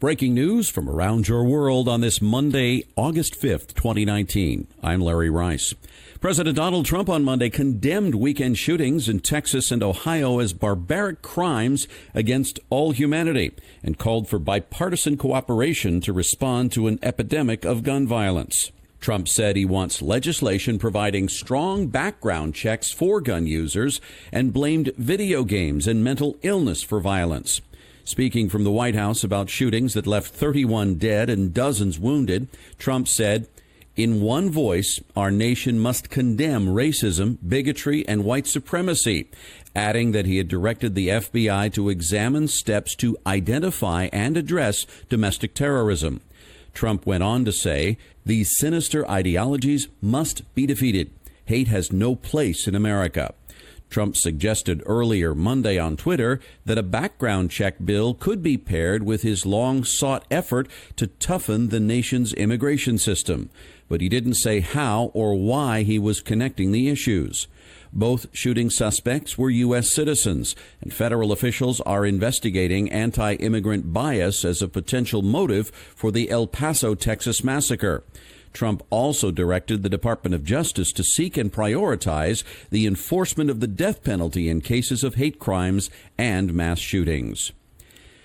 Breaking news from around your world on this Monday, August 5th, 2019. I'm Larry Rice. President Donald Trump on Monday condemned weekend shootings in Texas and Ohio as barbaric crimes against all humanity and called for bipartisan cooperation to respond to an epidemic of gun violence. Trump said he wants legislation providing strong background checks for gun users and blamed video games and mental illness for violence. Speaking from the White House about shootings that left 31 dead and dozens wounded, Trump said, "In one voice, our nation must condemn racism, bigotry, and white supremacy," adding that he had directed the FBI to examine steps to identify and address domestic terrorism. Trump went on to say, "These sinister ideologies must be defeated. Hate has no place in America." Trump suggested earlier Monday on Twitter that a background check bill could be paired with his long-sought effort to toughen the nation's immigration system. But he didn't say how or why he was connecting the issues. Both shooting suspects were U.S. citizens, and federal officials are investigating anti-immigrant bias as a potential motive for the El Paso, Texas massacre. Trump also directed the Department of Justice to seek and prioritize the enforcement of the death penalty in cases of hate crimes and mass shootings.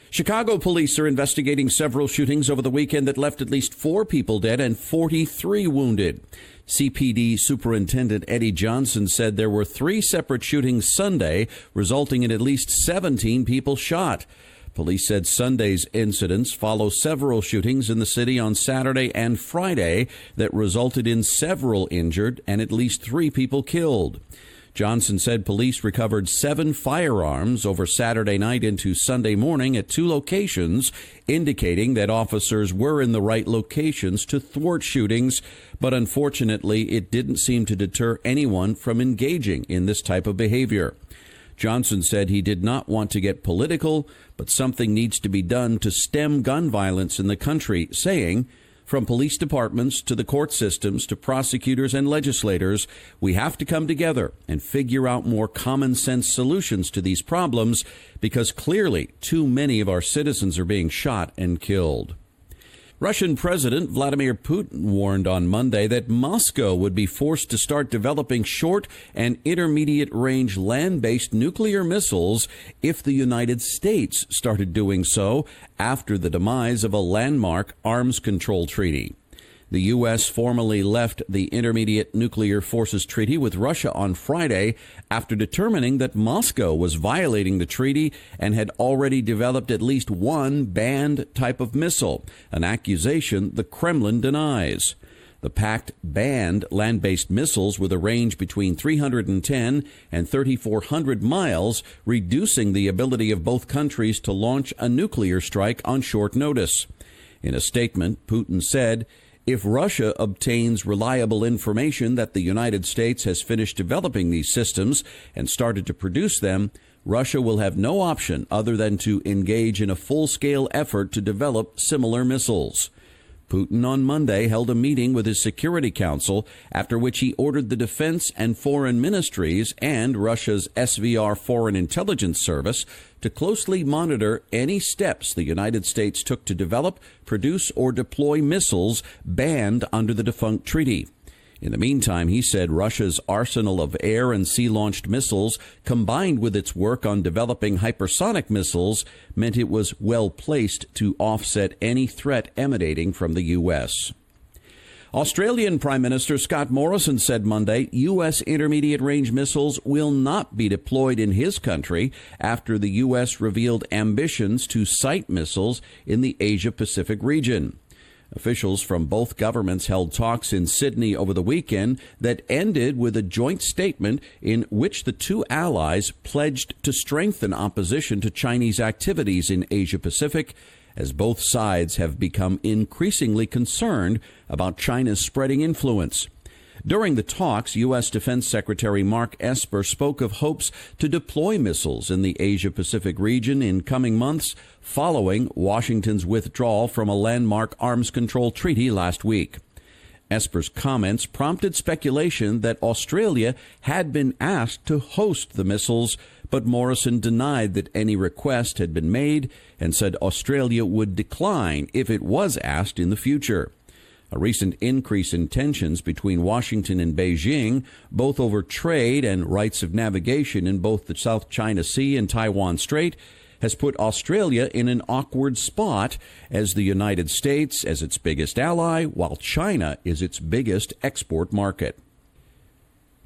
Chicago police are investigating several shootings over the weekend that left at least 4 people dead and 43 wounded. CPD Superintendent Eddie Johnson said there were 3 separate shootings Sunday, resulting in at least 17 people shot. Police said Sunday's incidents follow several shootings in the city on Saturday and Friday that resulted in several injured and at least 3 people killed. Johnson said police recovered 7 firearms over Saturday night into Sunday morning at 2 locations, indicating that officers were in the right locations to thwart shootings, but unfortunately it didn't seem to deter anyone from engaging in this type of behavior. Johnson said he did not want to get political, but something needs to be done to stem gun violence in the country, saying, "From police departments to the court systems to prosecutors and legislators, we have to come together and figure out more common sense solutions to these problems because clearly too many of our citizens are being shot and killed." Russian President Vladimir Putin warned on Monday that Moscow would be forced to start developing short and intermediate-range land-based nuclear missiles if the United States started doing so after the demise of a landmark arms control treaty. The U.S. formally left the Intermediate Nuclear Forces Treaty with Russia on Friday after determining that Moscow was violating the treaty and had already developed at least one banned type of missile, an accusation the Kremlin denies. The pact banned land-based missiles with a range between 310 and 3,400 miles, reducing the ability of both countries to launch a nuclear strike on short notice. In a statement, Putin said, "If Russia obtains reliable information that the United States has finished developing these systems and started to produce them, Russia will have no option other than to engage in a full-scale effort to develop similar missiles." Putin on Monday held a meeting with his Security Council, after which he ordered the defense and foreign ministries and Russia's SVR Foreign Intelligence Service to closely monitor any steps the United States took to develop, produce, or deploy missiles banned under the defunct treaty. In the meantime, he said Russia's arsenal of air and sea-launched missiles, combined with its work on developing hypersonic missiles, meant it was well-placed to offset any threat emanating from the U.S. Australian Prime Minister Scott Morrison said Monday U.S. intermediate-range missiles will not be deployed in his country after the U.S. revealed ambitions to sight missiles in the Asia-Pacific region. Officials from both governments held talks in Sydney over the weekend that ended with a joint statement in which the 2 allies pledged to strengthen opposition to Chinese activities in Asia-Pacific, as both sides have become increasingly concerned about China's spreading influence. During the talks, U.S. Defense Secretary Mark Esper spoke of hopes to deploy missiles in the Asia-Pacific region in coming months, following Washington's withdrawal from a landmark arms control treaty last week. Esper's comments prompted speculation that Australia had been asked to host the missiles, but Morrison denied that any request had been made and said Australia would decline if it was asked in the future. A recent increase in tensions between Washington and Beijing, both over trade and rights of navigation in both the South China Sea and Taiwan Strait, has put Australia in an awkward spot as the United States as its biggest ally, while China is its biggest export market.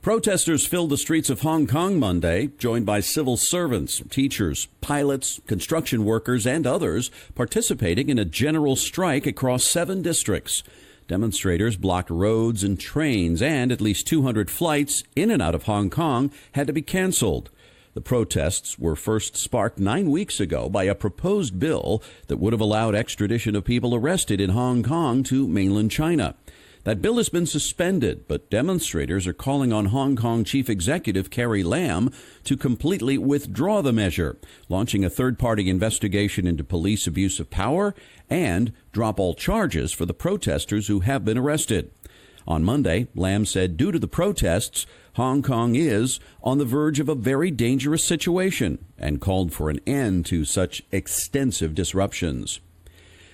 Protesters filled the streets of Hong Kong Monday, joined by civil servants, teachers, pilots, construction workers, and others participating in a general strike across 7 districts. Demonstrators blocked roads and trains, and at least 200 flights in and out of Hong Kong had to be canceled. The protests were first sparked 9 weeks ago by a proposed bill that would have allowed extradition of people arrested in Hong Kong to mainland China. That bill has been suspended, but demonstrators are calling on Hong Kong Chief Executive Carrie Lam to completely withdraw the measure, launching a third-party investigation into police abuse of power, and drop all charges for the protesters who have been arrested. On Monday, Lam said due to the protests, Hong Kong is on the verge of a very dangerous situation and called for an end to such extensive disruptions.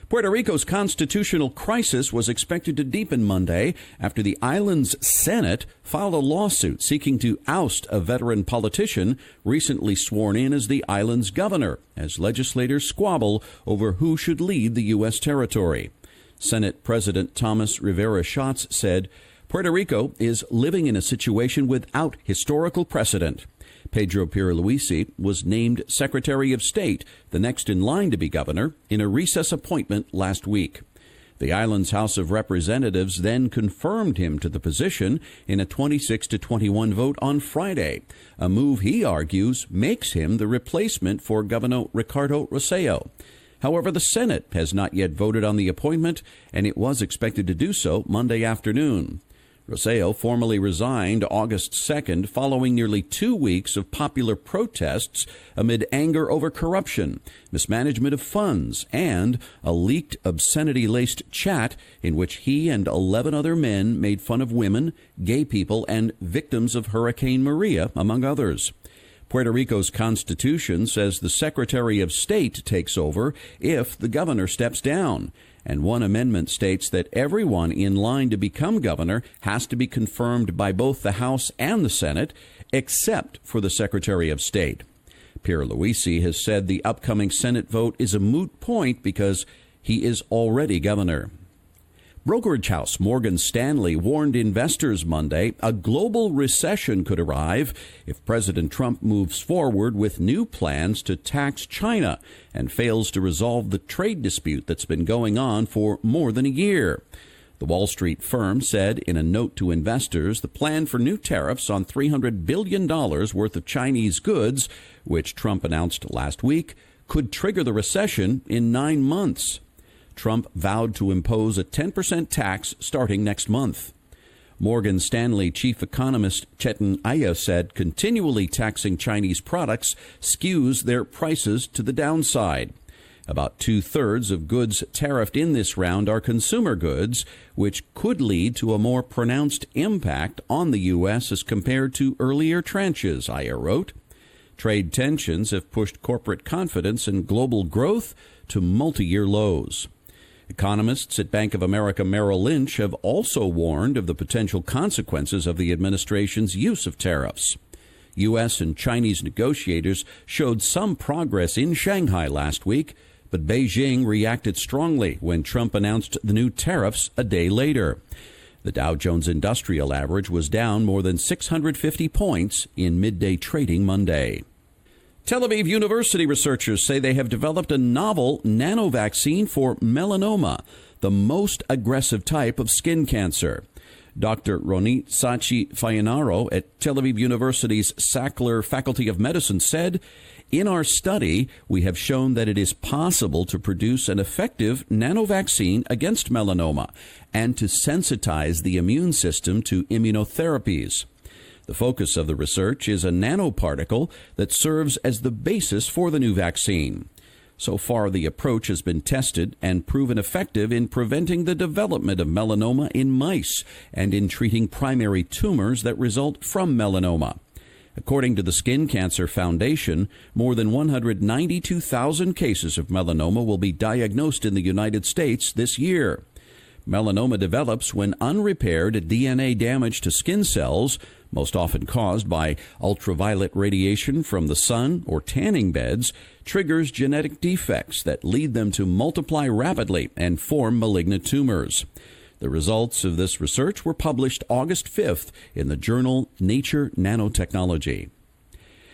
Puerto Rico's constitutional crisis was expected to deepen Monday after the island's Senate filed a lawsuit seeking to oust a veteran politician recently sworn in as the island's governor, as legislators squabble over who should lead the U.S. territory. Senate President Thomas Rivera Schatz said, Puerto Rico is living in a situation without historical precedent. Pedro Pierluisi was named Secretary of State, the next in line to be governor, in a recess appointment last week. The island's House of Representatives then confirmed him to the position in a 26-21 vote on Friday, a move he argues makes him the replacement for Governor Ricardo Rossello. However, the Senate has not yet voted on the appointment, and it was expected to do so Monday afternoon. Rossello formally resigned August 2nd following nearly 2 weeks of popular protests amid anger over corruption, mismanagement of funds, and a leaked obscenity-laced chat in which he and 11 other men made fun of women, gay people, and victims of Hurricane Maria, among others. Puerto Rico's constitution says the Secretary of State takes over if the governor steps down. And one amendment states that everyone in line to become governor has to be confirmed by both the House and the Senate, except for the Secretary of State. Pierluisi has said the upcoming Senate vote is a moot point because he is already governor. Brokerage house Morgan Stanley warned investors Monday a global recession could arrive if President Trump moves forward with new plans to tax China and fails to resolve the trade dispute that's been going on for more than a year. The Wall Street firm said in a note to investors the plan for new tariffs on $300 billion worth of Chinese goods, which Trump announced last week, could trigger the recession in 9 months. Trump vowed to impose a 10% tax starting next month. Morgan Stanley chief economist Chetan Iyer said continually taxing Chinese products skews their prices to the downside. About 2/3 of goods tariffed in this round are consumer goods, which could lead to a more pronounced impact on the U.S. as compared to earlier tranches, Iyer wrote. Trade tensions have pushed corporate confidence and global growth to multi-year lows. Economists at Bank of America Merrill Lynch have also warned of the potential consequences of the administration's use of tariffs. U.S. and Chinese negotiators showed some progress in Shanghai last week, but Beijing reacted strongly when Trump announced the new tariffs a day later. The Dow Jones Industrial Average was down more than 650 points in midday trading Monday. Tel Aviv University researchers say they have developed a novel nanovaccine for melanoma, the most aggressive type of skin cancer. Dr. Ronit Sachi-Fayanaro at Tel Aviv University's Sackler Faculty of Medicine said, "In our study, we have shown that it is possible to produce an effective nanovaccine against melanoma and to sensitize the immune system to immunotherapies. The focus of the research is a nanoparticle that serves as the basis for the new vaccine. So far, the approach has been tested and proven effective in preventing the development of melanoma in mice and in treating primary tumors that result from melanoma. According to the Skin Cancer Foundation, more than 192,000 cases of melanoma will be diagnosed in the United States this year. Melanoma develops when unrepaired DNA damage to skin cells, most often caused by ultraviolet radiation from the sun or tanning beds, triggers genetic defects that lead them to multiply rapidly and form malignant tumors. The results of this research were published August 5th in the journal Nature Nanotechnology.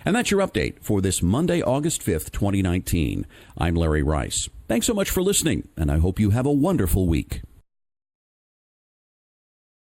And that's your update for this Monday, August 5th, 2019. I'm Larry Rice. Thanks so much for listening, and I hope you have a wonderful week.